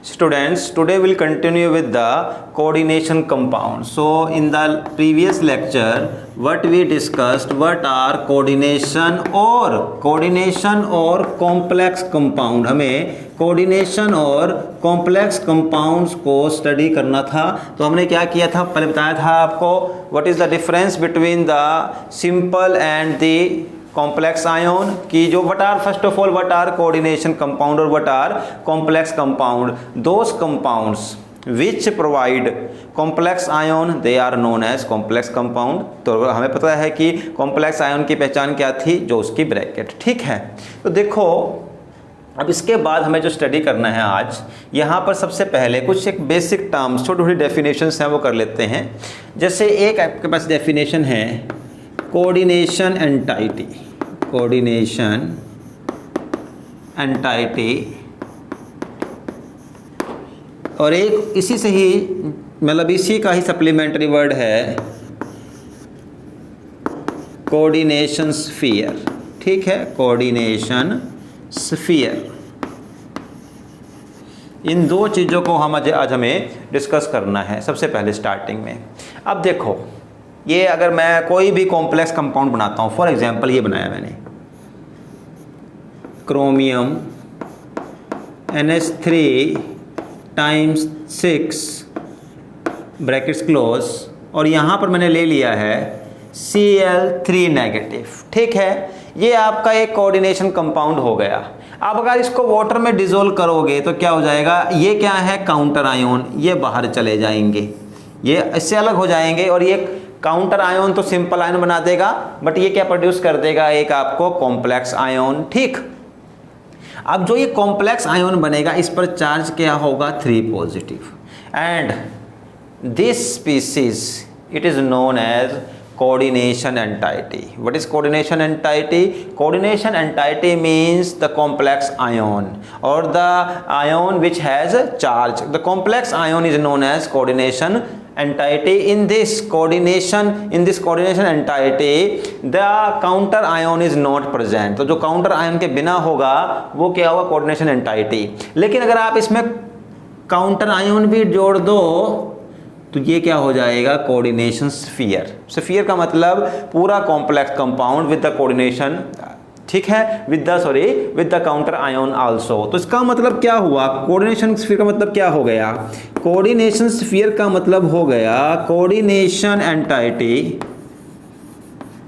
Students, today we'll continue with the coordination compound. So in the previous lecture, what we discussed, what are coordination और complex compound. हमें coordination और complex compounds को study करना था. तो हमने क्या किया था, पहले बताया था आपको what is the difference between the simple and the complex ion की जो what are first of all what are coordination compound और what are complex compound. Those compounds which provide complex ion they are known as complex compound. तो हमें पता है कि complex ion की पहचान क्या थी, जो उसकी ब्रैकेट. ठीक है, तो देखो अब इसके बाद हमें जो स्टडी करना है आज, यहाँ पर सबसे पहले कुछ एक बेसिक टर्म्स छोटी छोटी डेफिनेशंस हैं वो कर लेते हैं. जैसे एक आपके पास डेफिनेशन है कोऑर्डिनेशन एंटाइटी. कोऑर्डिनेशन एंटाइटी और एक इसी से ही मतलब इसी का ही सप्लीमेंट्री वर्ड है कोऑर्डिनेशन स्फीयर. ठीक है, कोऑर्डिनेशन स्फीयर. इन दो चीज़ों को हम आज हमें डिस्कस करना है सबसे पहले स्टार्टिंग में. अब देखो, ये अगर मैं कोई भी कॉम्प्लेक्स कंपाउंड बनाता हूँ, फॉर एग्जांपल ये बनाया मैंने chromium NH3 times 6 brackets close, और यहाँ पर मैंने ले लिया है Cl3 नेगेटिव. ठीक है, ये आपका एक कोऑर्डिनेशन कंपाउंड हो गया. अब अगर इसको वाटर में डिसॉल्व करोगे तो क्या हो जाएगा, ये क्या है काउंटर आयोन, ये बाहर चले जाएंगे, ये इससे अलग हो जाएंगे, और ये काउंटर आयोन तो सिंपल आयोन बना देगा, बट ये क्या प्रोड्यूस कर देगा, एक आपको कॉम्प्लेक्स आयोन. ठीक, अब जो ये कॉम्प्लेक्स आयोन बनेगा इस पर चार्ज क्या होगा, 3 positive. And this species it is known as coordination entity. What is coordination entity? Coordination entity means the complex ion or the ion which has a charge. The complex ion is known as coordination entity. In this coordination entity the counter ion is not present. तो जो counter ion के बिना होगा वो क्या होगा, coordination entity. लेकिन अगर आप इसमें counter ion भी जोड़ दो तो ये क्या हो जाएगा, कोऑर्डिनेशन स्फीयर. स्फीयर का मतलब पूरा complex compound with the coordination. ठीक है, with the counter ion also. तो इसका मतलब क्या हुआ, कोऑर्डिनेशन स्फीयर का मतलब क्या हो गया, कोऑर्डिनेशन स्फीयर का मतलब हो गया coordination entity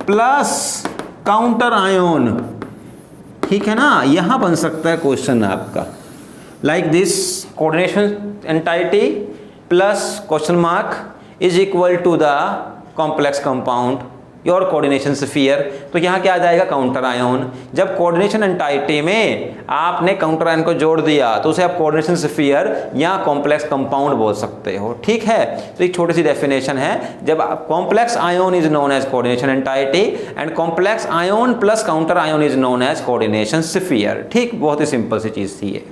plus counter ion. ठीक है ना, यहां बन सकता है क्वेश्चन आपका like this, coordination entity plus question mark is equal to the complex compound your coordination sphere. तो यहाँ क्या आ जाएगा, काउंटर आयोन. जब कोऑर्डिनेशन एंटाइटी में आपने काउंटर आयोन को जोड़ दिया तो उसे आप कोऑर्डिनेशन स्फीयर या कॉम्प्लेक्स कंपाउंड बोल सकते हो. ठीक है, तो एक छोटी सी डेफिनेशन है. जब complex ion is known as coordination entity and complex ion plus counter ion is known as coordination sphere. ठीक, बहुत ही सिंपल सी चीज़ थी ये.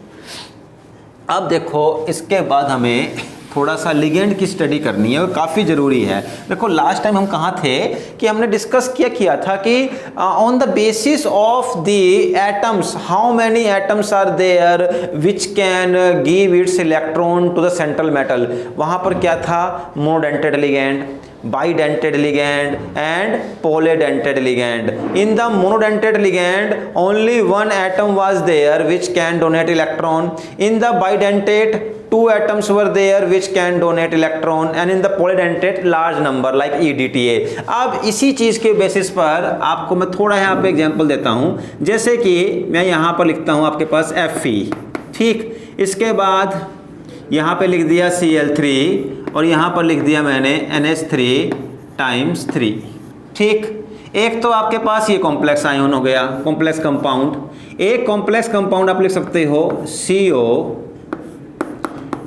अब देखो, इसके बाद हमें थोड़ा सा लिगेंड की स्टडी करनी है, वो काफ़ी ज़रूरी है. देखो लास्ट टाइम हम कहाँ थे कि हमने डिस्कस किया था कि on the basis of the atoms how many atoms are there which can give its electron to the central metal. वहाँ पर क्या था, monodentate ligand, bidentate ligand and polydentate ligand. In the monodentate ligand only one atom was there which can donate electron. In the bidentate 2 atoms were there which can donate electron, and in the polydentate large number like EDTA. अब इसी चीज़ के basis पर आपको मैं थोड़ा यहाँ पे example देता हूँ. जैसे कि मैं यहाँ पर लिखता हूँ आपके पास Fe. ठीक, इसके बाद यहाँ पे लिख दिया Cl3 और यहाँ पर लिख दिया मैंने NH3 टाइम्स 3. ठीक, एक तो आपके पास ये कॉम्प्लेक्स आयोन हो गया, कॉम्प्लेक्स कंपाउंड. एक कॉम्प्लेक्स कंपाउंड आप लिख सकते हो CO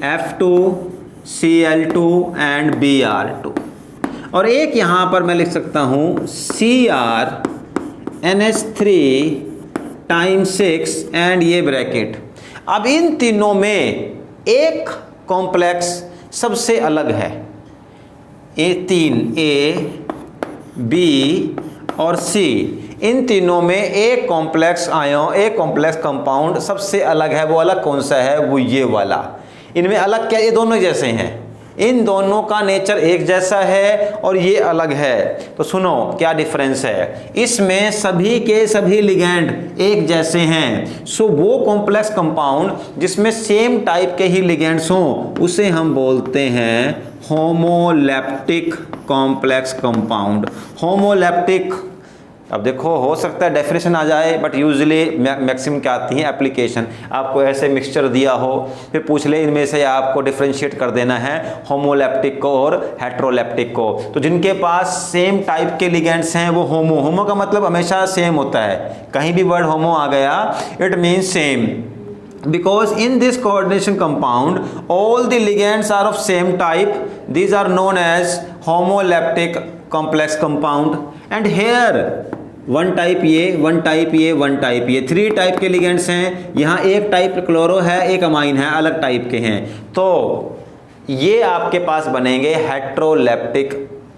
F2 Cl2 and Br2, और एक यहाँ पर मैं लिख सकता हूँ Cr NH3 टाइम्स 6 एंड ये ब्रैकेट. अब इन तीनों में एक कॉम्प्लेक्स सबसे अलग है. A3 A B और C, इन तीनों में एक कॉम्प्लेक्स आयोन, एक कॉम्प्लेक्स कंपाउंड सबसे अलग है. वो अलग कौन सा है, वो ये वाला. इनमें अलग क्या, ये दोनों जैसे हैं, इन दोनों का नेचर एक जैसा है और ये अलग है। तो सुनो क्या डिफरेंस है, इसमें सभी के सभी लिगेंड एक जैसे हैं। सो वो कॉम्प्लेक्स कंपाउंड जिसमें सेम टाइप के ही लिगेंड्स हों उसे हम बोलते हैं होमोलैप्टिक कॉम्प्लेक्स कंपाउंड। होमोलैप्टिक, अब देखो हो सकता है डेफिनेशन आ जाए, बट यूजुअली मैक्सिमम क्या आती है एप्लीकेशन। आपको ऐसे मिक्सचर दिया हो, फिर पूछ ले इनमें से आपको डिफरेंशिएट कर देना है होमोलैप्टिक को और हेट्रोलैप्टिक को। तो जिनके पास सेम टाइप के लिगेंड्स हैं वो होमो, होमो का मतलब हमेशा सेम होता है, कहीं भी वर्ड होमो आ गया it means same. Because in this coordination compound all the ligands are of same type, these are known as homolaptic complex compound। and here one type ये, वन टाइप ये, वन टाइप ये, 3 type के ligands हैं। यहाँ एक type chloro है, एक amine है, अलग टाइप के हैं। तो ये आपके पास बनेंगे हेट्रोलैप्टिक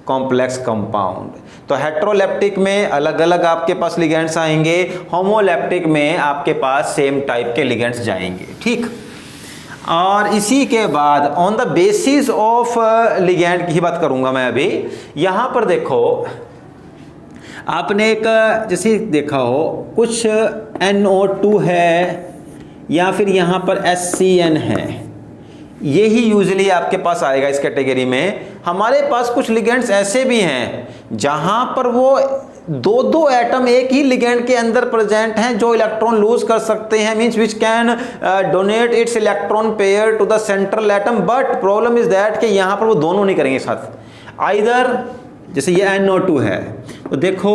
कॉम्प्लेक्स कंपाउंड। तो हेट्रोलैप्टिक में अलग अलग आपके पास लिगेंड्स आएंगे, होमोलैप्टिक में आपके पास सेम टाइप के लिगेंड्स जाएंगे, ठीक। और इसी के बाद on the basis of ligand की बात करूंगा मैं अभी। यहां पर देखो आपने एक जैसे देखा हो कुछ NO2 है या फिर यहां पर SCN है, यही यूजुअली आपके पास आएगा इस कैटेगरी में। हमारे पास कुछ लिगेंड्स ऐसे भी हैं जहां पर वो दो एटम एक ही लिगेंड के अंदर प्रेजेंट हैं जो इलेक्ट्रॉन लूज कर सकते हैं, means which can donate its electron pair to the central atom. But problem is that कि यहां पर वो दोनों नहीं करेंगे साथ। आइदर जैसे ये NO2 है, तो देखो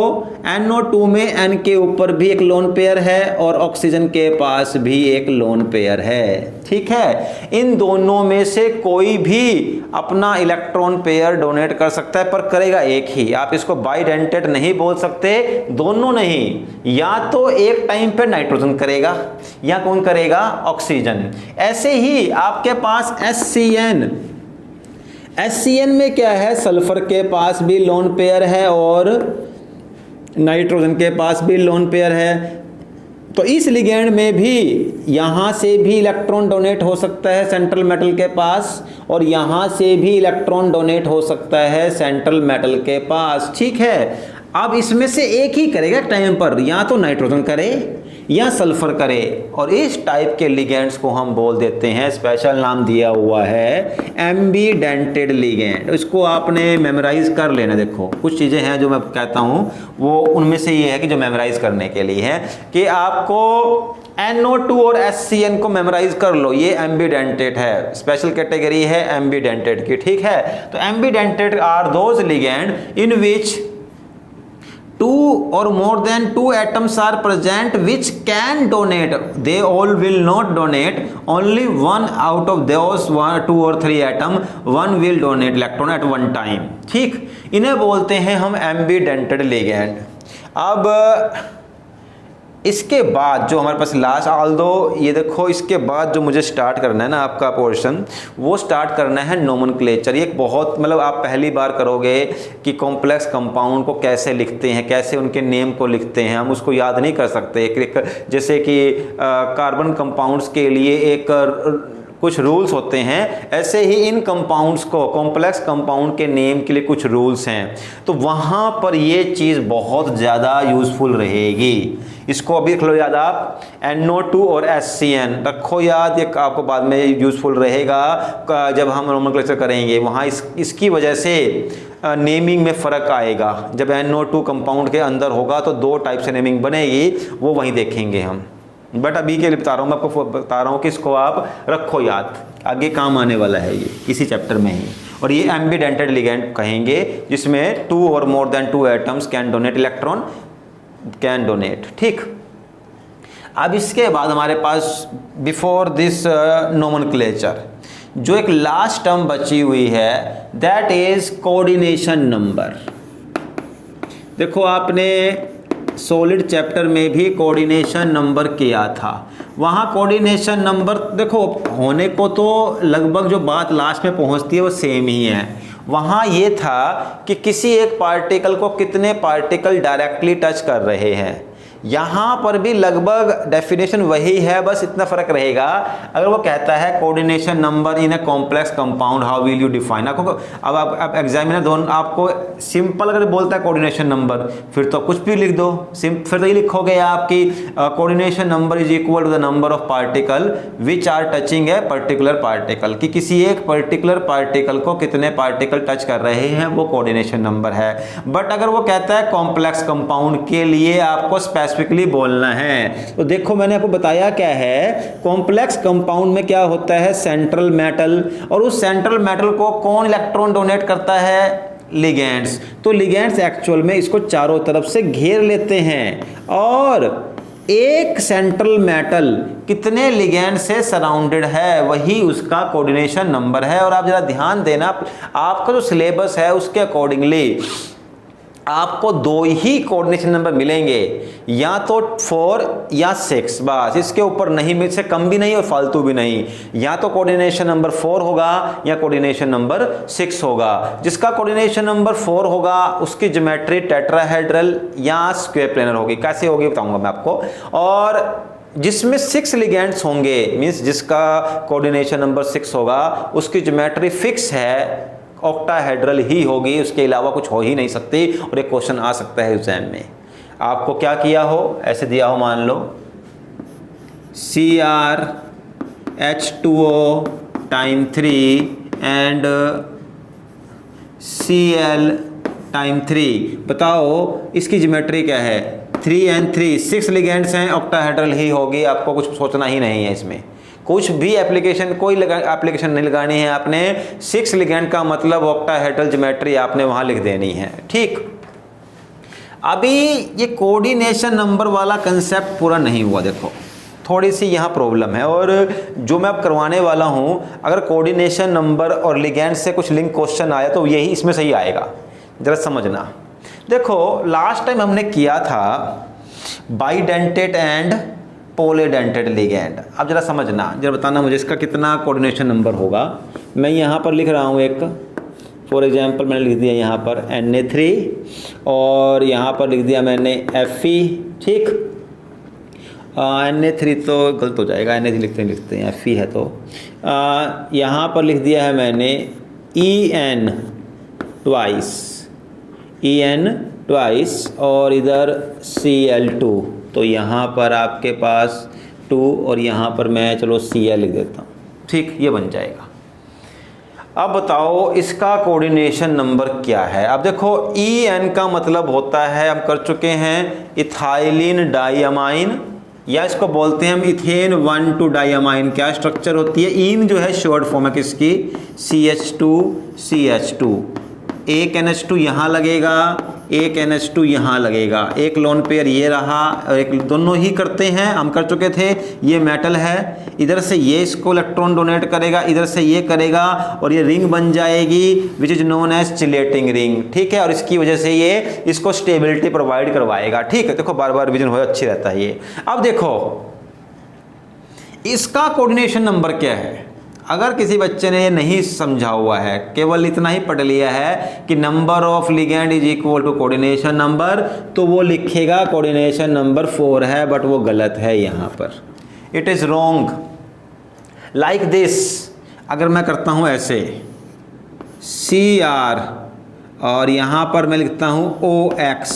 NO2 में N के ऊपर भी एक लोन पेयर है और ऑक्सीजन के पास भी एक लोन पेयर है, ठीक है। इन दोनों में से कोई भी अपना इलेक्ट्रॉन पेयर डोनेट कर सकता है, पर करेगा एक ही। आप इसको बाइडेंटेट नहीं बोल सकते, दोनों नहीं, या तो एक टाइम पे नाइट्रोजन करेगा या कौन करेगा, ऑक्सीजन। ऐसे ही आपके पास SCN में क्या है, सल्फर के पास भी लोन पेयर है और नाइट्रोजन के पास भी लोन पेयर है। तो इस लिगेंड में भी यहां से भी इलेक्ट्रॉन डोनेट हो सकता है सेंट्रल मेटल के पास, और यहां से भी इलेक्ट्रॉन डोनेट हो सकता है सेंट्रल मेटल के पास, ठीक है। अब इसमें से एक ही करेगा टाइम पर, या तो नाइट्रोजन करे या सल्फर करे, और इस टाइप के लिगेंड्स को हम बोल देते हैं, स्पेशल नाम दिया हुआ है एम्बीडेंटेड लिगेंड। इसको आपने मेमोराइज कर लेना। देखो कुछ चीज़ें हैं जो मैं कहता हूँ वो उनमें से ये है कि जो मेमोराइज करने के लिए है कि आपको NO2 और SCN को मेमोराइज कर लो, ये एम्बीडेंटेड है, स्पेशल कैटेगरी है एम्बीडेंटेड की, ठीक है। तो ambidentate are those ligand in which 2 or more than 2 atoms are present which can donate, they all will not donate, only one out of those 2 or 3 atom one will donate electron at one time, ठीक। इन्हें बोलते हैं हम एम्बीडेंटेड ligand. अब इसके बाद जो हमारे पास लास्ट, ऑल्दो ये देखो इसके बाद जो मुझे स्टार्ट करना है ना आपका पोर्शन, वो स्टार्ट करना है नोमेनक्लेचर। ये बहुत मतलब आप पहली बार करोगे कि कॉम्प्लेक्स कंपाउंड को कैसे लिखते हैं, कैसे उनके नेम को लिखते हैं, हम उसको याद नहीं कर सकते। जैसे कि कार्बन कंपाउंड्स के लिए एक कुछ रूल्स होते हैं, ऐसे ही इन कंपाउंड्स को, कॉम्प्लेक्स कंपाउंड के नेम के लिए कुछ रूल्स हैं। तो वहाँ पर ये चीज़ बहुत ज़्यादा यूज़फुल रहेगी। इसको अभी रख लो याद आप, NO2 और SCN रखो याद, ये आपको बाद में यूज़फुल रहेगा जब हम नोमेनक्लेचर करेंगे। वहाँ इसकी वजह से नेमिंग में फ़र्क आएगा। जब NO2 कंपाउंड के अंदर होगा तो 2 टाइप से नेमिंग बनेगी, वो वहीं देखेंगे हम। बट अभी के लिए बता रहा हूँ, मैं आपको बता रहा हूँ कि इसको आप रखो याद, आगे काम आने वाला है ये इसी चैप्टर में ही। और ये एम्बीडेंटेड लिगेंड कहेंगे जिसमें 2 or more than 2 atoms can donate electron, can donate, ठीक। अब इसके बाद हमारे पास बिफोर दिस नोमेनक्लेचर जो एक लास्ट टर्म बची हुई है, दैट इज कोऑर्डिनेशन नंबर। देखो आपने सॉलिड चैप्टर में भी कोऑर्डिनेशन नंबर किया था, वहाँ कोऑर्डिनेशन नंबर देखो होने को तो लगभग जो बात लास्ट में पहुँचती है वो सेम ही है। वहाँ ये था कि किसी एक पार्टिकल को कितने पार्टिकल डायरेक्टली टच कर रहे हैं, यहाँ पर भी लगभग डेफिनेशन वही है, बस इतना फर्क रहेगा। अगर वो कहता है coordination number in a complex compound how will you define, आपको अब आप एग्जामिनर दोनों आपको सिंपल अगर बोलता है कोऑर्डिनेशन नंबर, फिर तो कुछ भी लिख दो, फिर तो ये लिखोगे आपकी coordination number is equal to the number of particle which are touching a particular particle, कि किसी एक पर्टिकुलर पार्टिकल को कितने पार्टिकल टच कर रहे हैं वो कोऑर्डिनेशन नंबर है। बट अगर वो कहता है कॉम्प्लेक्स कंपाउंड के लिए आपको स्पेसिफिकली बोलना है। तो देखो मैंने आपको बताया क्या है, कॉम्प्लेक्स कंपाउंड में क्या होता है, सेंट्रल मेटल, और उस सेंट्रल मेटल को कौन इलेक्ट्रॉन डोनेट करता है, लिगेंड्स। तो लिगेंड्स एक्चुअल में इसको चारों तरफ से घेर लेते हैं, और एक सेंट्रल मेटल कितने लिगेंड से सराउंडेड है वही उसका कोऑर्डिनेशन नंबर है। और आप जरा ध्यान देना, आपका जो सिलेबस है उसके अकॉर्डिंगली आपको दो ही कोऑर्डिनेशन नंबर मिलेंगे, या तो 4 या 6, बस इसके ऊपर नहीं, इससे कम भी नहीं और फालतू भी नहीं। या तो कोऑर्डिनेशन नंबर 4 होगा या कोऑर्डिनेशन नंबर 6 होगा। जिसका कोऑर्डिनेशन नंबर 4 होगा उसकी ज्योमेट्री टेट्राहेड्रल या स्क्वायर प्लेनर होगी। कैसे होगी बताऊंगा मैं आपको। और जिसमें 6 लिगेंड्स होंगे, मीन्स जिसका कोऑर्डिनेशन नंबर 6 होगा उसकी ज्योमेट्री फिक्स है, ऑक्टाहेड्रल ही होगी, उसके अलावा कुछ हो ही नहीं सकती। और एक क्वेश्चन आ सकता है एग्जाम में, आपको क्या किया हो, ऐसे दिया हो, मान लो CrH2O time 3 and Cl time 3, बताओ इसकी ज्योमेट्री क्या है, 3 and 3, 6 लिगेंड्स हैं, ऑक्टाहेड्रल ही होगी। आपको कुछ सोचना ही नहीं है इसमें, कुछ भी एप्लीकेशन कोई एप्लीकेशन नहीं लगानी है आपने। 6 लिगेंड का मतलब ऑक्टाहेड्रल ज्योमेट्री आपने वहां लिख देनी है, ठीक। अभी ये कोऑर्डिनेशन नंबर वाला कंसेप्ट पूरा नहीं हुआ, देखो थोड़ी सी यहाँ प्रॉब्लम है। और जो मैं अब करवाने वाला हूँ, अगर कोऑर्डिनेशन नंबर और लिगेंड से कुछ लिंक क्वेश्चन आया तो यही इसमें सही आएगा, जरा समझना। देखो लास्ट टाइम हमने किया था बाइडेंटेड एंड पॉलीडेंटेड लिगेंड। अब जरा समझना, जरा बताना मुझे इसका कितना कोऑर्डिनेशन नंबर होगा। मैं यहाँ पर लिख रहा हूँ एक, फॉर एग्जांपल मैंने लिख दिया यहाँ पर Na3 और यहाँ पर लिख दिया मैंने Fe, ठीक। Na3 तो गलत हो जाएगा, Na3 लिखते हैं, Fe है तो यहाँ पर लिख दिया है मैंने En ट्वाइस और इधर Cl2, तो यहाँ पर आपके पास 2 और यहाँ पर मैं चलो Cl लिख देता हूँ, ठीक, ये बन जाएगा। अब बताओ इसका कोऑर्डिनेशन नंबर क्या है। अब देखो En का मतलब होता है, हम कर चुके हैं, इथाइलिन डाइअमाइन, या इसको बोलते हैं हम इथेन 1,2 डाइअमाइन। क्या स्ट्रक्चर होती है, इन जो है शॉर्ट फॉर्म है किसकी, CH2CH2। एक NH2 यहाँ लगेगा, एक NH2 यहाँ लगेगा, एक लोन पेयर ये रहा, और एक दोनों ही करते हैं, हम कर चुके थे। ये मेटल है, इधर से ये इसको इलेक्ट्रॉन डोनेट करेगा, इधर से ये करेगा, और ये रिंग बन जाएगी which is known as chelating ring, ठीक है। और इसकी वजह से ये इसको स्टेबिलिटी प्रोवाइड करवाएगा, ठीक है। देखो बार बार रिवीजन हो, अच्छी रहता है ये। अब देखो इसका कोऑर्डिनेशन नंबर क्या है। अगर किसी बच्चे ने ये नहीं समझा हुआ है, केवल इतना ही पढ़ लिया है कि number of ligand is equal to coordination number, तो वो लिखेगा कोऑर्डिनेशन नंबर 4 है, बट वो गलत है यहाँ पर, it is wrong. Like this, अगर मैं करता हूँ ऐसे Cr और यहाँ पर मैं लिखता हूँ OX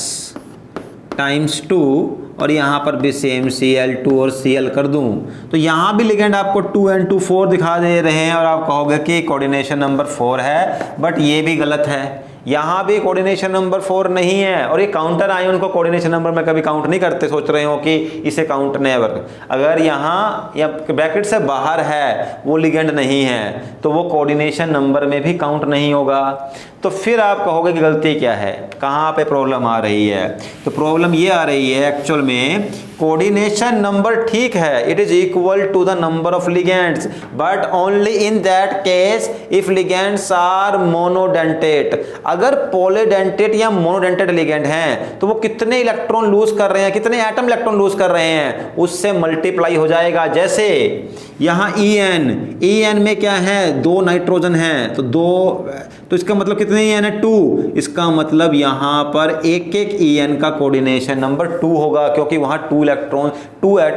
टाइम्स 2 और यहाँ पर भी सेम Cl2 और Cl कर दूँ, तो यहाँ भी लिगेंड आपको 2 and 2 4 दिखा दे रहे हैं, और आप कहोगे कि कोऑर्डिनेशन नंबर 4 है, बट ये भी गलत है। यहाँ भी कोऑर्डिनेशन नंबर 4 नहीं है, और ये काउंटर आयन को कोऑर्डिनेशन नंबर में कभी काउंट नहीं करते, सोच रहे हो कि इसे काउंट नेवर। अगर यहाँ या ब्रैकेट से बाहर है, वो लिगेंड नहीं है, तो वो कोऑर्डिनेशन नंबर में भी काउंट नहीं होगा। तो फिर आप कहोगे कि गलती क्या है, कहाँ पे प्रॉब्लम आ रही है। तो प्रॉब्लम ये आ रही है एक्चुअल में, कोऑर्डिनेशन नंबर ठीक है, it is equal to the number of ligands, but only in that case if ligands are monodentate. अगर पॉलीडेंटेट या मोनोडेंटेट लिगेंड हैं, तो वो कितने इलेक्ट्रॉन लूज कर रहे हैं, कितने एटम इलेक्ट्रॉन लूज कर रहे हैं, उससे मल्टीप्लाई हो जाएगा। जैसे यहाँ EN में क्या है, 2 नाइट्रोजन हैं, तो इसका मतलब कितने EN है, 2। इसका मतलब यहाँ पर एक EN का कोऑर्डिनेशन नंबर 2 होगा, क्योंकि वहाँ 2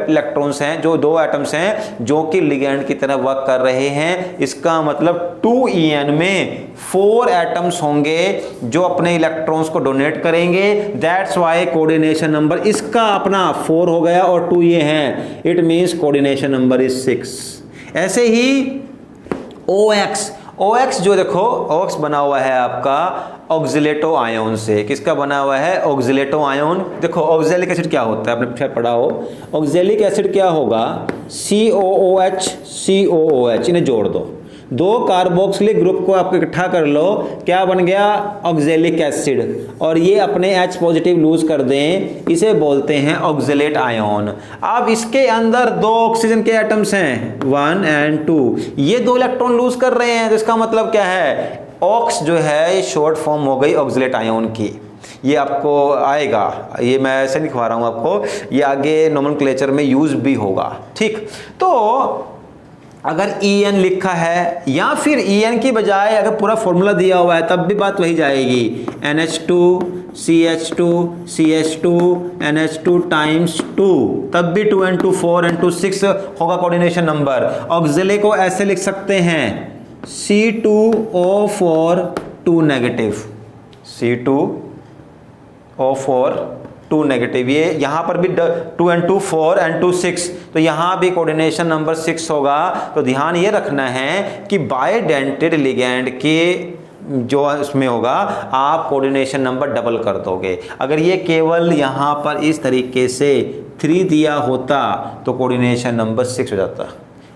इलेक्ट्रॉन्स हैं, जो 2 एटम्स हैं जो कि लिगेंड की तरह वर्क कर रहे हैं। इसका मतलब 2 EN में 4 एटम्स होंगे जो अपने इलेक्ट्रॉन्स को डोनेट करेंगे। दैट्स वाई कोऑर्डिनेशन नंबर इसका अपना 4 हो गया और 2 ये हैं, it means coordination number is 6। ऐसे ही OX जो देखो, OX बना हुआ है आपका ऑक्सिलेटो आयन से। किसका बना हुआ है, ऑक्सिलेटो आयन। देखो ऑक्सैलिक एसिड क्या होता है, आपने शायद पढ़ा हो, ऑक्सैलिक एसिड क्या होगा, COOH, इन्हें जोड़ दो, 2 कार्बोक्सिलिक ग्रुप को आप इकट्ठा कर लो, क्या बन गया, ऑक्सैलिक एसिड, और ये अपने H पॉजिटिव लूज कर दें, इसे बोलते हैं ऑक्सलेट आयन। अब इसके अंदर 2 ऑक्सीजन के एटम्स हैं, 1 और 2, ये 2 इलेक्ट्रॉन लूज कर रहे हैं, तो इसका मतलब क्या है, ऑक्स जो है ये शॉर्ट फॉर्म हो गई ऑक्सलेट आयन की। ये आपको आएगा, ये मैं ऐसे नहीं लिखवा रहा हूँ आपको, ये आगे नोमेनक्लेचर में यूज भी होगा, ठीक। तो अगर EN लिखा है या फिर EN की बजाय अगर पूरा फॉर्मूला दिया हुआ है तब भी बात वही जाएगी, NH2 CH2 CH2 NH2 times 2, तब भी 2 and 2 4 and 2 6 होगा कोऑर्डिनेशन नंबर। ऑक्सिलिक को ऐसे लिख सकते हैं, C2O4 2 नेगेटिव, C2O4 2 नेगेटिव, ये यहाँ पर भी 2 and 2 4 and 2 6, तो यहाँ भी कोऑर्डिनेशन नंबर 6 होगा। तो ध्यान ये रखना है कि बाइडेंटेड लिगेंड के जो इसमें होगा आप कोऑर्डिनेशन नंबर डबल कर दोगे। अगर ये केवल यहाँ पर इस तरीके से 3 दिया होता तो कोऑर्डिनेशन नंबर 6 हो जाता,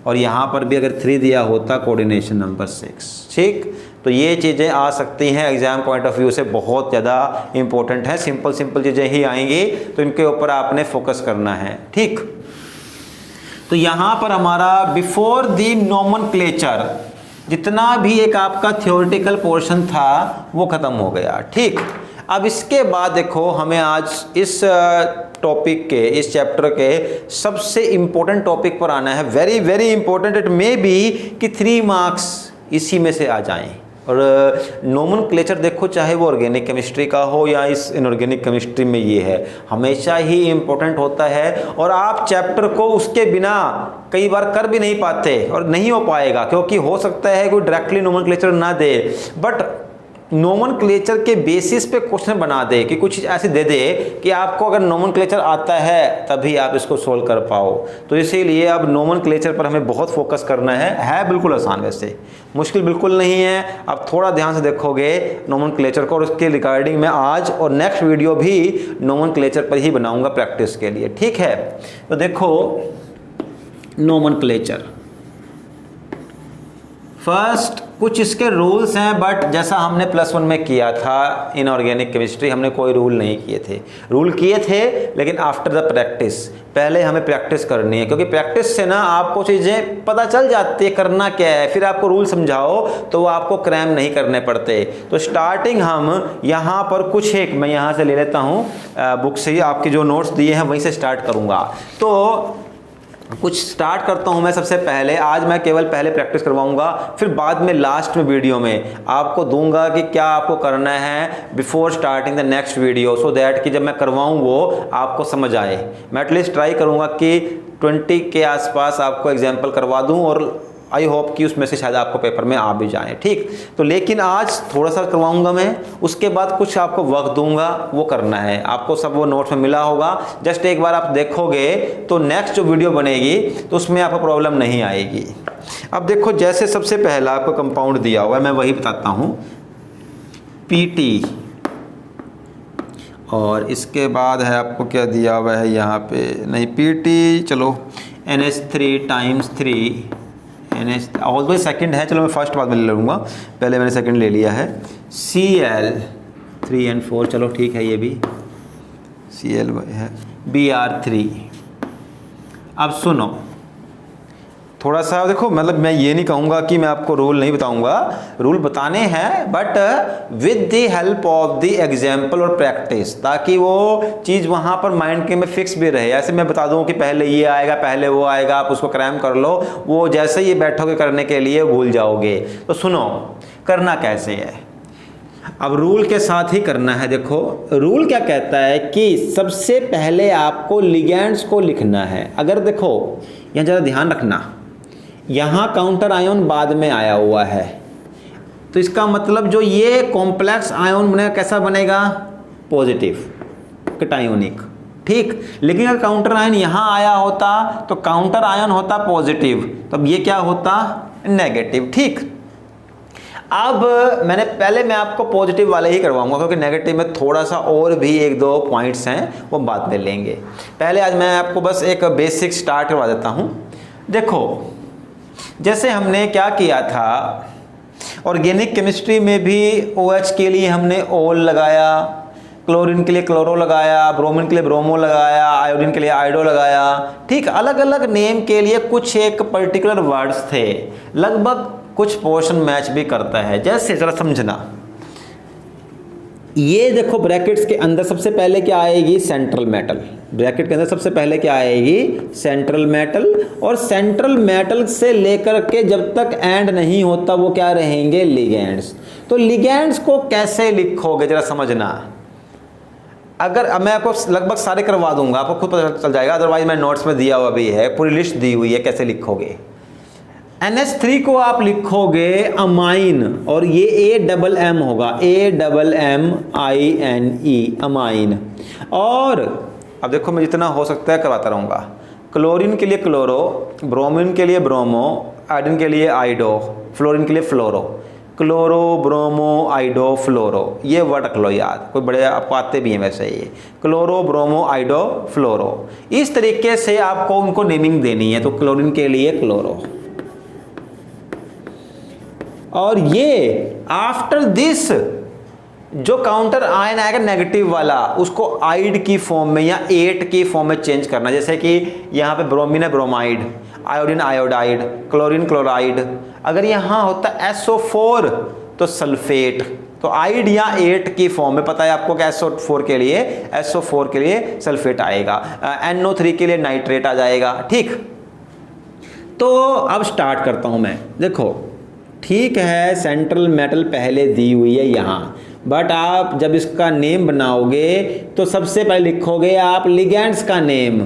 और यहाँ पर भी अगर 3 दिया होता कोऑर्डिनेशन नंबर 6, ठीक। तो ये चीज़ें आ सकती हैं एग्जाम पॉइंट ऑफ व्यू से, बहुत ज़्यादा इंपॉर्टेंट है, सिंपल चीज़ें ही आएंगी, तो इनके ऊपर आपने फोकस करना है, ठीक। तो यहाँ पर हमारा बिफोर द नोमेनक्लेचर जितना भी एक आपका थ्योरेटिकल पोर्शन था वो ख़त्म हो गया, ठीक। अब इसके बाद देखो हमें आज इस टॉपिक के, इस चैप्टर के सबसे इंपॉर्टेंट टॉपिक पर आना है, very very important. It may be कि 3 मार्क्स इसी में से आ जाएं। और नोमेनक्लेचर देखो, चाहे वो ऑर्गेनिक केमिस्ट्री का हो या इस इनऑर्गेनिक केमिस्ट्री में, ये है हमेशा ही इम्पोर्टेंट होता है। और आप चैप्टर को उसके बिना कई बार कर भी नहीं पाते, और नहीं हो पाएगा, क्योंकि हो सकता है कोई डायरेक्टली नोमेनक्लेचर ना दे, बट नोमेनक्लेचर के बेसिस पे क्वेश्चन बना दे, कि कुछ ऐसे दे दे कि आपको अगर नोमेनक्लेचर आता है तभी आप इसको सोल्व कर पाओ। तो इसीलिए अब नोमेनक्लेचर पर हमें बहुत फोकस करना है बिल्कुल आसान, वैसे मुश्किल बिल्कुल नहीं है। अब थोड़ा ध्यान से देखोगे नोमेनक्लेचर को, और उसके रिगार्डिंग मैं आज और नेक्स्ट वीडियो भी नोमेनक्लेचर पर ही बनाऊंगा प्रैक्टिस के लिए, ठीक है। तो देखो नोमेनक्लेचर, फर्स्ट कुछ इसके रूल्स हैं, बट जैसा हमने +1 में किया था इनऑर्गेनिक केमिस्ट्री, हमने कोई रूल नहीं किए थे, रूल किए थे लेकिन आफ्टर द प्रैक्टिस, पहले हमें प्रैक्टिस करनी है, क्योंकि प्रैक्टिस से ना आपको चीज़ें पता चल जाती है करना क्या है, फिर आपको रूल समझाओ तो वो आपको क्रैम नहीं करने पड़ते। तो स्टार्टिंग हम यहाँ पर कुछ एक मैं यहाँ से ले लेता हूँ बुक से ही, आपके जो नोट्स दिए हैं वहीं से स्टार्ट करूँगा। तो कुछ स्टार्ट करता हूं मैं सबसे पहले, आज मैं केवल पहले प्रैक्टिस करवाऊंगा, फिर बाद में लास्ट में वीडियो में आपको दूंगा कि क्या आपको करना है before starting the next video, so that कि जब मैं करवाऊं वो आपको समझ आए। मैं एटलीस्ट ट्राई करूंगा कि 20 के आसपास आपको एग्जाम्पल करवा दूं, और आई होप कि उसमें से शायद आपको पेपर में आ भी जाए, ठीक। तो लेकिन आज थोड़ा सा करवाऊंगा मैं, उसके बाद कुछ आपको वक्त दूंगा, वो करना है आपको, सब वो नोट्स में मिला होगा, जस्ट एक बार आप देखोगे तो नेक्स्ट जो वीडियो बनेगी तो उसमें आपको प्रॉब्लम नहीं आएगी। अब देखो, जैसे सबसे पहला आपको कंपाउंड दिया हुआ है, मैं वही बताता हूँ, PT, और इसके बाद है आपको क्या दिया हुआ है यहाँ पे, नहीं PT, चलो NH3 times 3 NH, always second है, चलो मैं फर्स्ट बाद में ले लूँगा, पहले मैंने सेकंड ले लिया है, Cl 3 and 4, चलो ठीक है, ये भी Cl है, Br3। अब सुनो, थोड़ा सा देखो, मतलब मैं ये नहीं कहूँगा कि मैं आपको रूल नहीं बताऊँगा, रूल बताने हैं but with the help of the example और प्रैक्टिस, ताकि वो चीज़ वहाँ पर माइंड के में फिक्स भी रहे। ऐसे मैं बता दूँ कि पहले ये आएगा पहले वो आएगा, आप उसको क्रैम कर लो, वो जैसे ही बैठोगे करने के लिए भूल जाओगे। तो सुनो करना कैसे है, अब रूल के साथ ही करना है। देखो रूल क्या कहता है कि सबसे पहले आपको लिगेंड्स को लिखना है। अगर देखो यहाँ ज़रा ध्यान रखना, यहाँ काउंटर आयोन बाद में आया हुआ है, तो इसका मतलब जो ये कॉम्प्लेक्स आयोन बनेगा कैसा बनेगा, पॉजिटिव कटायोनिक, ठीक। लेकिन अगर काउंटर आयन यहाँ आया होता तो काउंटर आयन होता पॉजिटिव, तब ये क्या होता, नेगेटिव, ठीक। अब मैं आपको पॉजिटिव वाले ही करवाऊंगा, क्योंकि नेगेटिव में थोड़ा सा और भी एक दो पॉइंट्स हैं वो बाद में लेंगे। पहले आज मैं आपको बस एक बेसिक स्टार्ट करवा देता हूँ। देखो जैसे हमने क्या किया था, ऑर्गेनिक केमिस्ट्री में भी OH के लिए हमने ओल लगाया, क्लोरीन के लिए क्लोरो लगाया, ब्रोमीन के लिए ब्रोमो लगाया, आयोडीन के लिए आयोडो लगाया, ठीक। अलग अलग नेम के लिए कुछ एक पर्टिकुलर वर्ड्स थे, लगभग कुछ पोर्शन मैच भी करता है। जैसे जरा समझना, ये देखो ब्रैकेट्स के अंदर सबसे पहले क्या आएगी, सेंट्रल मेटल। ब्रैकेट के अंदर सबसे पहले क्या आएगी, सेंट्रल मेटल। और सेंट्रल मेटल से लेकर के जब तक एंड नहीं होता वो क्या रहेंगे, लिगेंड्स। तो लिगेंड्स को कैसे लिखोगे जरा समझना। अगर अब मैं आपको लगभग सारे करवा दूंगा, आपको खुद पता चल जाएगा, अदरवाइज मैं नोट्स में दिया हुआ भी है, पूरी लिस्ट दी हुई है कैसे लिखोगे। NH3 को आप लिखोगे अमाइन, और ये AMM होगा, AMMINE, अमाइन। और अब देखो मैं जितना हो सकता है करवाता रहूँगा। क्लोरीन के लिए क्लोरो, ब्रोमीन के लिए ब्रोमो, आयोडीन के लिए आइडो, फ्लोरीन के लिए फ्लोरो, क्लोरो ब्रोमो आइडो फ्लोरो, ये वर्ड रख लो याद, कोई बड़े आपको आते भी हैं वैसे, ये क्लोरो ब्रोमो आइडो फ्लोरो। इस तरीके से आपको उनको नेमिंग देनी है। तो क्लोरीन के लिए क्लोरो, और ये आफ्टर दिस जो काउंटर आयन आएगा नेगेटिव वाला, उसको आइड की फॉर्म में या 8 की फॉर्म में चेंज करना। जैसे कि यहाँ पे ब्रोमीन है bromide, iodine iodide, chlorine chloride. अगर यहाँ होता SO4 तो सल्फेट, तो आइड या 8 की फॉर्म में, पता है आपको कि SO4 के लिए सल्फेट आएगा, NO3 के लिए नाइट्रेट आ जाएगा, ठीक। तो अब स्टार्ट करता हूँ मैं। देखो ठीक है, सेंट्रल मेटल पहले दी हुई है यहाँ, बट आप जब इसका नेम बनाओगे तो सबसे पहले लिखोगे आप लिगेंड्स का नेम।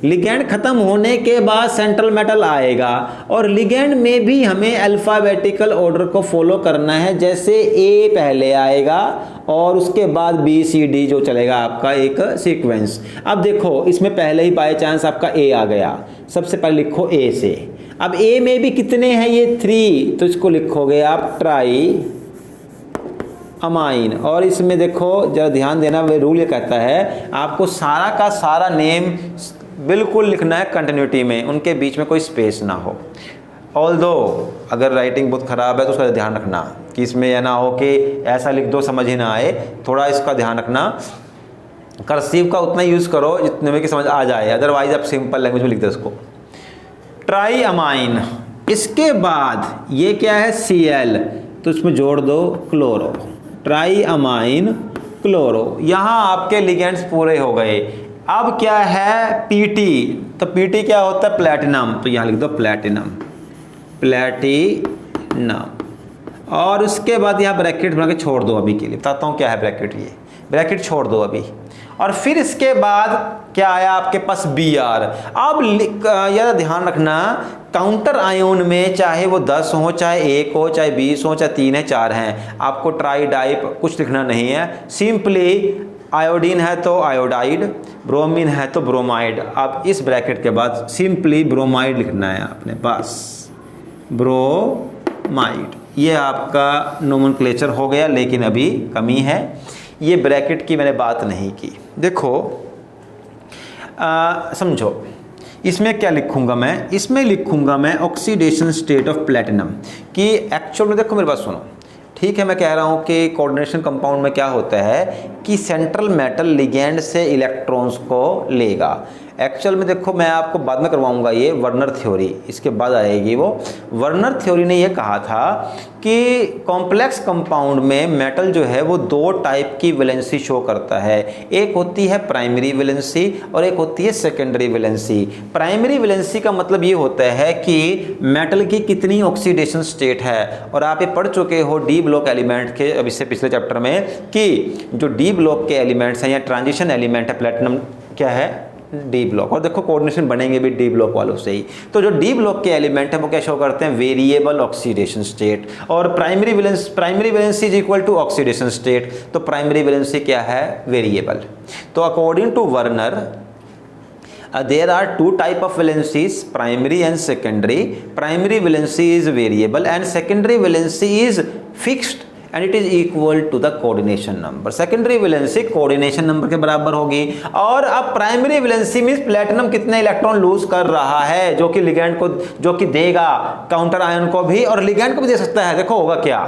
लिगेंड खत्म होने के बाद सेंट्रल मेटल आएगा, और लिगेंड में भी हमें अल्फ़ाबेटिकल ऑर्डर को फॉलो करना है। जैसे A पहले आएगा और उसके बाद B C D जो चलेगा आपका एक सीक्वेंस। अब देखो इसमें पहले ही बाय चांस आपका A आ गया, सबसे पहले लिखो A से। अब A में भी कितने हैं, ये 3, तो इसको लिखोगे आप ट्राई अमाइन। और इसमें देखो जरा ध्यान देना, वे रूल ये कहता है आपको सारा का सारा नेम बिल्कुल लिखना है कंटिन्यूटी में, उनके बीच में कोई स्पेस ना हो। ऑल्दो अगर राइटिंग बहुत ख़राब है तो उसका ध्यान रखना कि इसमें यह ना हो कि ऐसा लिख दो समझ ही ना आए, थोड़ा इसका ध्यान रखना। कर्सिव का उतना यूज़ करो जितने में कि समझ आ जाए, अदरवाइज आप सिंपल लैंग्वेज में लिख दो उसको। ट्राई अमाइन, इसके बाद ये क्या है Cl, तो इसमें जोड़ दो क्लोरो, ट्राई अमाइन क्लोरो। यहाँ आपके लिगेंड्स पूरे हो गए। अब क्या है Pt, तो Pt क्या होता है, प्लैटिनम, तो यहाँ लिख दो प्लैटिनम, प्लैटिनम। और उसके बाद यहाँ ब्रैकेट बना के छोड़ दो, अभी के लिए बताता हूँ क्या है ब्रैकेट, ये ब्रैकेट छोड़ दो अभी। और फिर इसके बाद क्या आया आपके पास Br। अब यह ध्यान रखना, काउंटर आयोन में चाहे वो 10 हो, चाहे 1 हो, चाहे 20 हो, चाहे 3 है 4 हैं, आपको ट्राई डाइप कुछ लिखना नहीं है। सिंपली आयोडीन है तो आयोडाइड, ब्रोमीन है तो ब्रोमाइड। अब इस ब्रैकेट के बाद सिंपली ब्रोमाइड लिखना है आपने, बस ब्रोमाइड। ये आपका नोमेनक्लेचर हो गया, लेकिन अभी कमी है, ये ब्रैकेट की मैंने बात नहीं की। देखो समझो इसमें क्या लिखूंगा मैं, इसमें लिखूंगा मैं ऑक्सीडेशन स्टेट ऑफ प्लैटिनम कि एक्चुअल में, देखो मेरी बात सुनो, ठीक है। मैं कह रहा हूँ कि कोऑर्डिनेशन कंपाउंड में क्या होता है कि सेंट्रल मेटल लिगेंड से इलेक्ट्रॉन्स को लेगा, एक्चुअल में देखो मैं आपको बाद में करवाऊंगा, ये वर्नर थ्योरी इसके बाद आएगी। वो वर्नर थ्योरी ने ये कहा था कि कॉम्प्लेक्स कंपाउंड में मेटल जो है वो दो टाइप की वैलेंसी शो करता है, एक होती है प्राइमरी वैलेंसी और एक होती है सेकेंडरी वैलेंसी। प्राइमरी वैलेंसी का मतलब ये होता है कि मेटल की कितनी ऑक्सीडेशन स्टेट है, और आप ये पढ़ चुके हो डी ब्लॉक एलिमेंट के अब इससे पिछले चैप्टर में कि जो डी ब्लॉक के एलिमेंट्स हैं या ट्रांजिशन एलिमेंट है प्लेटिनम क्या है डी ब्लॉक, और देखो कोऑर्डिनेशन बनेंगे भी डी ब्लॉक वालों से ही। तो जो डी ब्लॉक के एलिमेंट है वो क्या शो करते हैं, वेरिएबल ऑक्सीडेशन स्टेट, और primary valency is equal to oxidation state, तो प्राइमरी वैलेंसी क्या है, वेरिएबल। तो according to Werner there are two type of valencies, primary and secondary. Primary valency is variable and secondary valency is fixed and it is equal to the coordination number. Secondary valency coordination number के बराबर होगी। और अब primary valency means platinum कितने electron lose कर रहा है, जो कि लिगेंड को जो कि देगा काउंटर आयन को भी और लिगेंड को भी दे सकता है। देखो होगा क्या,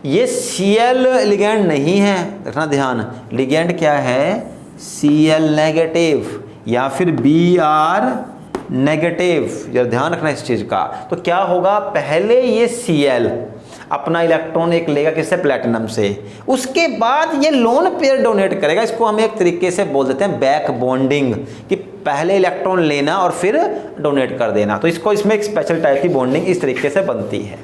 ये Cl लिगेंड नहीं है, रखना ध्यान, लिगेंड क्या है Cl नेगेटिव या फिर Br नेगेटिव, जरा ध्यान रखना इस चीज का। तो क्या होगा, पहले ये Cl अपना इलेक्ट्रॉन एक लेगा किससे, प्लेटिनम से, उसके बाद ये लोन पेयर डोनेट करेगा। इसको हम एक तरीके से बोल देते हैं बैक बॉन्डिंग, कि पहले इलेक्ट्रॉन लेना और फिर डोनेट कर देना। तो इसको इसमें एक स्पेशल टाइप की बॉन्डिंग इस तरीके से बनती है।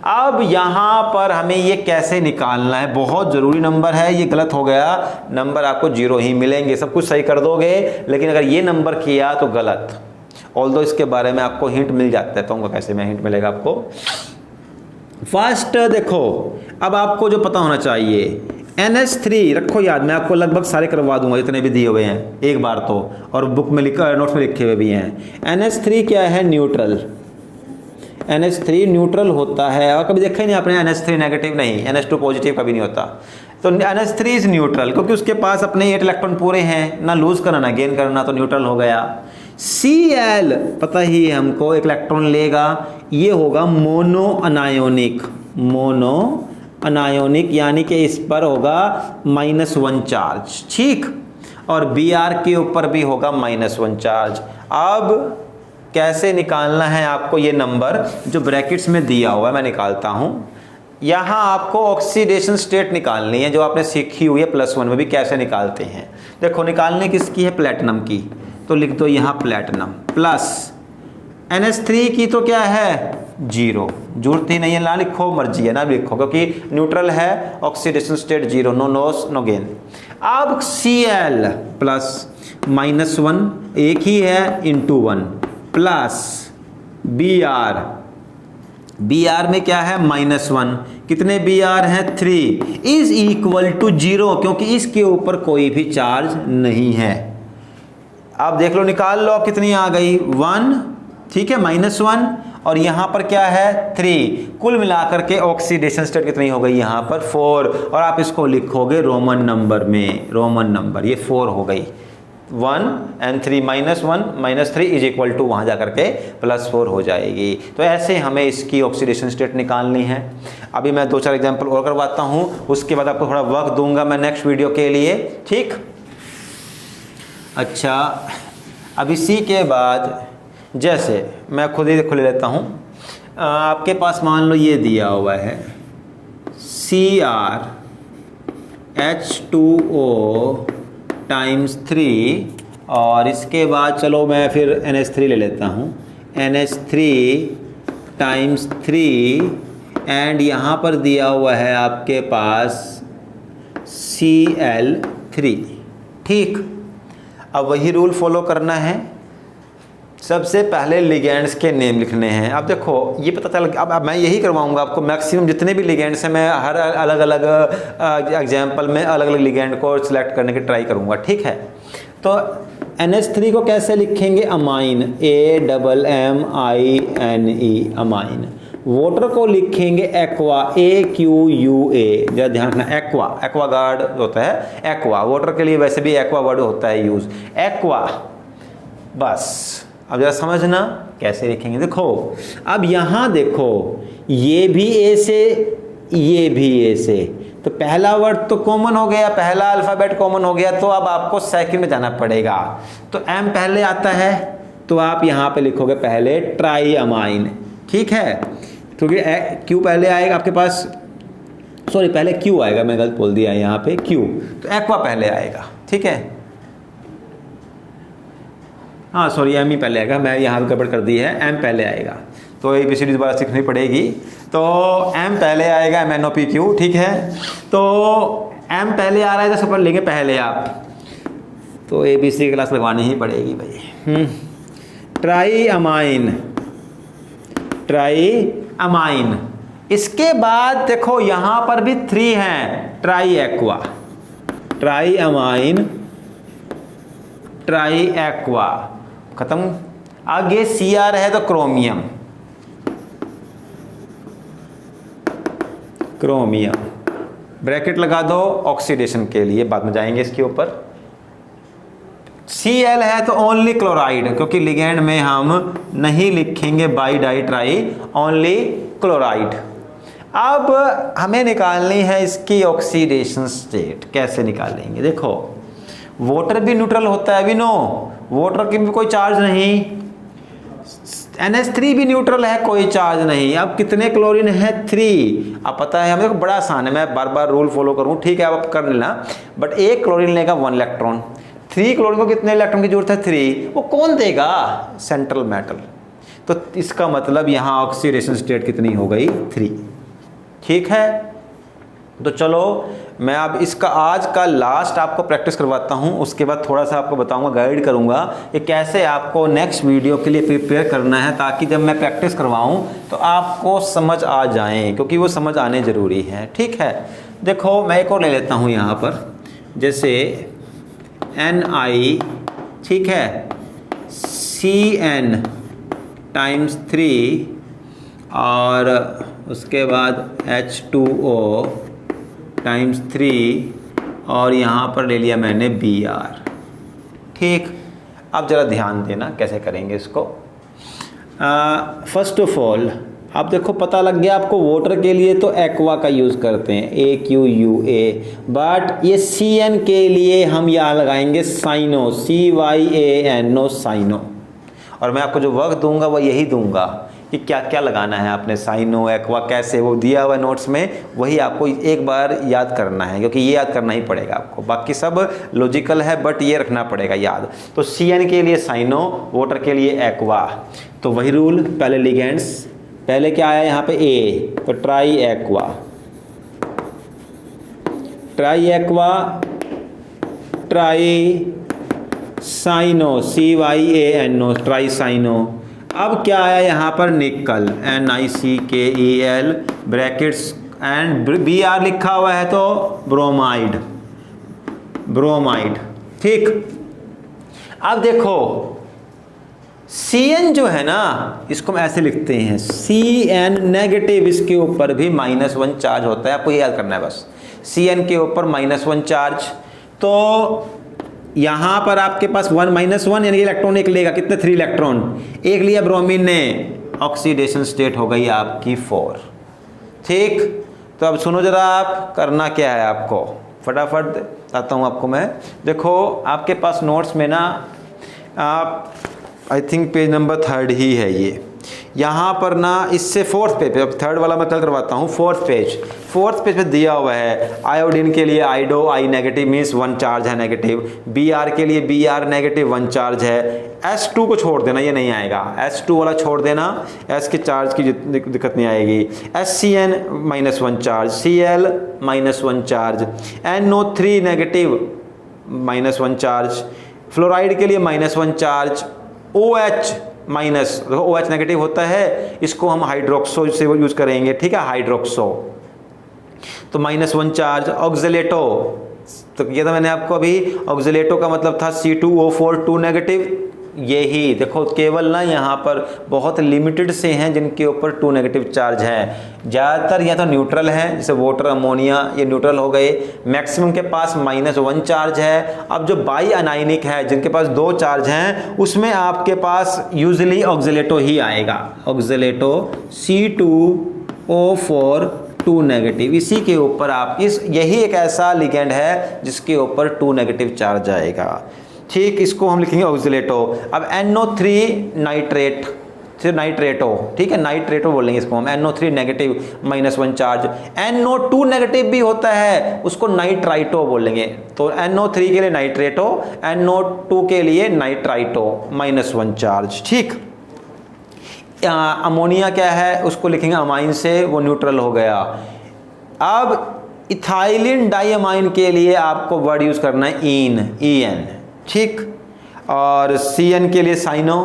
अब यहाँ पर हमें ये कैसे निकालना है, बहुत ज़रूरी नंबर है, ये गलत हो गया नंबर आपको 0 ही मिलेंगे, सब कुछ सही कर दोगे, लेकिन अगर ये नंबर किया तो गलत। ऑल्दो इसके बारे में आपको हिंट मिल जाता है, तो कैसे में हिंट मिलेगा आपको। फर्स्ट देखो, अब आपको जो पता होना चाहिए NH3 रखो याद, मैं आपको लगभग सारे करवा दूंगा जितने भी दिए हुए हैं एक बार तो, और बुक में लिखा नोट्स में लिखे हुए भी हैं। NH3 क्या है, न्यूट्रल। NH3 न्यूट्रल होता है, और कभी देखा ही नहीं आपने NH3 नेगेटिव नहीं, NH2 पॉजिटिव कभी नहीं होता। तो NH3 इज न्यूट्रल क्योंकि उसके पास अपने 8 इलेक्ट्रॉन पूरे हैं, ना लूज करना ना गेन करना, तो न्यूट्रल हो गया। Cl पता ही है हमको, एक इलेक्ट्रॉन लेगा, ये होगा मोनो अनायोनिक, मोनो अनायोनिक यानी कि इस पर होगा -1 चार्ज, ठीक, और Br के ऊपर भी होगा -1 चार्ज। अब कैसे निकालना है आपको, ये नंबर जो ब्रैकेट्स में दिया हुआ है मैं निकालता हूं। यहाँ आपको ऑक्सीडेशन स्टेट निकालनी है जो आपने सीखी हुई है +1 में भी, कैसे निकालते हैं देखो। निकालने किसकी है, प्लेटिनम की, तो लिख दो यहाँ प्लेटिनम प्लस NH3 की तो क्या है 0, जरूरत ही नहीं है, ना लिखो मर्जी है ना लिखो, क्योंकि न्यूट्रल है, oxidation state 0, no loss no gain. अब Cl प्लस -1 एक ही है × 1 प्लस Br, Br में क्या है -1, कितने Br है 3 इज इक्वल टू 0, क्योंकि इसके ऊपर कोई भी चार्ज नहीं है। आप देख लो, निकाल लो कितनी आ गई 1, ठीक है, -1, और यहां पर क्या है 3, कुल मिलाकर के ऑक्सीडेशन स्टेट कितनी हो गई यहाँ पर 4, और आप इसको लिखोगे रोमन नंबर में, रोमन नंबर, ये 4 हो गई, 1 and 3 -1 -3 इज इक्वल टू वहाँ जाकर के +4 हो जाएगी। तो ऐसे हमें इसकी ऑक्सीडेशन स्टेट निकालनी है। अभी मैं 2-4 एग्जांपल और करवाता हूँ, उसके बाद आपको थोड़ा वक्त दूंगा मैं नेक्स्ट वीडियो के लिए, ठीक। अच्छा, अब इसी के बाद जैसे मैं खुद ही खुले लेता हूँ, आपके पास मान लो ये दिया हुआ है CrH2O ×3, और इसके बाद चलो मैं फिर NH3 ले लेता हूँ, NH3 ×3, एंड यहाँ पर दिया हुआ है आपके पास Cl3, ठीक। अब वही रूल फॉलो करना है, सबसे पहले लिगेंड्स के नेम लिखने हैं। अब देखो ये पता चल, अब मैं यही करवाऊंगा आपको, मैक्सिमम जितने भी लिगेंड्स हैं मैं हर अलग अलग एग्जाम्पल में अलग अलग लिगेंड को सिलेक्ट करने की ट्राई करूंगा, ठीक है। तो NH3 को कैसे लिखेंगे, अमाइन, AMMINE, अमाइन। वाटर को लिखेंगे एक्वा, AQUA, जरा ध्यान रखना, एक्वा, एक्वागार्ड होता है एक्वा, वाटर के लिए वैसे भी एक्वा वर्ड होता है यूज, एक्वा, बस। अब जरा समझना कैसे लिखेंगे, देखो अब यहाँ देखो, ये भी ए से, ये भी ए से, तो पहला वर्ड तो कॉमन हो गया, पहला अल्फ़ाबेट कॉमन हो गया, तो अब आपको सेकंड में जाना पड़ेगा। तो एम पहले आता है तो आप यहाँ पे लिखोगे पहले ट्राई अमाइन, ठीक है, क्योंकि क्यू पहले आएगा आपके पास, सॉरी पहले क्यू आएगा, मैं गलत बोल दिया यहाँ पे क्यू, तो एक्वा पहले आएगा, ठीक है, हाँ सॉरी एम ही पहले आएगा, मैं यहाँ गड़बड़ कर दी है, एम पहले आएगा, तो ABCD दोबारा सीखनी पड़ेगी। तो एम पहले आएगा, MNOPQ, ठीक है, तो एम पहले आ रहा है तो सब लेंगे पहले आप, तो ABC की क्लास लगवानी ही पड़ेगी भाई। ट्राई अमाइन, ट्राई अमाइन, इसके बाद देखो यहाँ पर भी 3 हैं, try aqua, try amine, try aqua, खत्म। आगे Cr है तो क्रोमियम, क्रोमियम ब्रैकेट लगा दो ऑक्सीडेशन के लिए, बाद में जाएंगे इसके ऊपर। Cl है तो ओनली क्लोराइड, क्योंकि लिगेंड में हम नहीं लिखेंगे by di tri, only chloride. अब हमें निकालनी है इसकी ऑक्सीडेशन स्टेट, कैसे निकालेंगे? देखो वाटर भी न्यूट्रल होता है, अभी नो वाटर की भी कोई चार्ज नहीं, NH3 भी न्यूट्रल है, कोई चार्ज नहीं। अब कितने क्लोरीन है? 3। अब पता है हमें, बड़ा आसान है, मैं बार बार रूल फॉलो करूँ, ठीक है आप कर लेना, बट एक क्लोरीन लेगा 1 इलेक्ट्रॉन, 3 क्लोरीन को कितने इलेक्ट्रॉन की जरूरत है? 3। वो कौन देगा? Central metal. तो इसका मतलब यहाँ ऑक्सीडेशन स्टेट कितनी हो गई? 3, ठीक है। तो चलो मैं अब इसका आज का लास्ट आपको प्रैक्टिस करवाता हूँ, उसके बाद थोड़ा सा आपको बताऊँगा, गाइड करूँगा कि कैसे आपको नेक्स्ट वीडियो के लिए प्रिपेयर करना है, ताकि जब मैं प्रैक्टिस करवाऊँ तो आपको समझ आ जाए, क्योंकि वो समझ आने ज़रूरी है, ठीक है। देखो मैं एक और ले लेता हूँ यहाँ पर, जैसे Ni, ठीक है, Cn टाइम्स 3 और उसके बाद H2O टाइम्स 3 और यहाँ पर ले लिया मैंने Br, ठीक। अब ज़रा ध्यान देना कैसे करेंगे इसको। फर्स्ट ऑफ ऑल अब देखो पता लग गया आपको, वाटर के लिए तो एक्वा का यूज़ करते हैं AQUA, बट ये Cn के लिए हम यहाँ लगाएंगे साइनो, CYANO, साइनो। और मैं आपको जो वर्क दूंगा वो यही दूंगा कि क्या क्या लगाना है आपने, साइनो एक्वा कैसे, वो दिया हुआ नोट्स में, वही आपको एक बार याद करना है, क्योंकि ये याद करना ही पड़ेगा आपको, बाकी सब लॉजिकल है बट ये रखना पड़ेगा याद। तो Cn के लिए साइनो, वाटर के लिए एक्वा, तो वही रूल, पहले लिगेंड्स, पहले क्या आया यहाँ पे A, तो tri aqua, tri aqua, tri cyano, CYANO, tri cyano. अब क्या आया यहाँ पर? निकल, NiCKEl ब्रैकेट्स एंड Br लिखा हुआ है तो ब्रोमाइड, ब्रोमाइड, ठीक। अब देखो Cn जो है ना, इसको हम ऐसे लिखते हैं Cn नेगेटिव, इसके ऊपर भी -1 चार्ज होता है, आपको ये याद करना है बस, Cn के ऊपर -1 चार्ज। तो यहाँ पर आपके पास 1 -1 यानी इलेक्ट्रॉन एक लेगा, कितने? 3 इलेक्ट्रॉन, एक लिया ब्रोमीन ने, ऑक्सीडेशन स्टेट हो गई आपकी 4, ठीक। तो अब सुनो जरा, आप करना क्या है आपको, फटाफट बताता हूँ आपको मैं। देखो आपके पास नोट्स में ना, आप आई थिंक पेज नंबर 3 ही है ये, यहाँ पर ना इससे 4th पेज पे, अब 3rd वाला मैं कल करवाता हूँ, 4th पेज पे दिया हुआ है आयोडीन के लिए आइडो, I नेगेटिव मीन्स 1 चार्ज है नेगेटिव, Br के लिए Br नेगेटिव 1 चार्ज है, S2 को छोड़ देना, ये नहीं आएगा, S2 वाला छोड़ देना, S के चार्ज की दिक्कत नहीं आएगी, SCN -1 charge, Cl -1 charge, NO3 negative -1 charge, fluoride के लिए -1 charge, OH minus, OH negative होता है, इसको हम हाइड्रोक्सो से यूज करेंगे, ठीक है, हाइड्रोक्सो, तो -1 चार्ज। ऑक्सीलेटो, तो ये तो मैंने आपको अभी, ऑक्सीलेटो का मतलब था C2O4 2 नेगेटिव, यही देखो केवल ना यहाँ पर बहुत लिमिटेड से हैं जिनके ऊपर 2 नेगेटिव चार्ज है, ज़्यादातर या तो न्यूट्रल है, जैसे वाटर, अमोनिया, ये न्यूट्रल हो गए, मैक्सिमम के पास -1 चार्ज है। अब जो बाई अनाइनिक है, जिनके पास 2 चार्ज हैं, उसमें आपके पास यूजुअली ऑक्सीलेटो ही आएगा, ऑक्सीलेटो C2O4 2 नेगेटिव, इसी के ऊपर आप यही एक ऐसा लिगेंड है जिसके ऊपर 2 नेगेटिव चार्ज आएगा। ठीक, इसको हम लिखेंगे ऑक्सिलेटो। अब NO3 नाइट्रेट, फिर नाइट्रेटो, ठीक है, नाइट्रेटो बोलेंगे इसको हम, NO3 negative -1 charge. NO2 negative भी होता है, उसको नाइट्राइटो बोलेंगे। तो NO3 के लिए नाइट्रेटो, NO2 के लिए नाइट्राइटो -1 चार्ज। ठीक, अमोनिया क्या है, उसको लिखेंगे अमाइन से, वो न्यूट्रल हो गया। अब इथाइलिन डाइअमाइन के लिए आपको वर्ड यूज करना है EN, ठीक, और CN के लिए साइनो,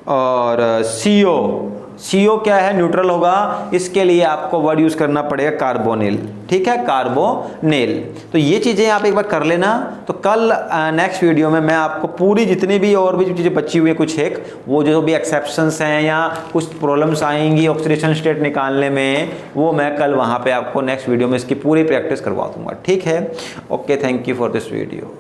और CO क्या है, न्यूट्रल होगा, इसके लिए आपको वर्ड यूज करना पड़ेगा कार्बोनिल। ठीक है, कार्बोनिल। तो ये चीजें आप एक बार कर लेना। तो कल नेक्स्ट वीडियो में मैं आपको पूरी जितनी भी और भी चीजें बची हुई है कुछ एक, वो जो भी एक्सेप्शंस हैं या कुछ प्रॉब्लम्स आएंगी ऑक्सीडेशन स्टेट निकालने में, वो मैं कल वहां पे आपको नेक्स्ट वीडियो में इसकी पूरी प्रैक्टिस करवा दूंगा। ठीक है, okay, thank you for this video.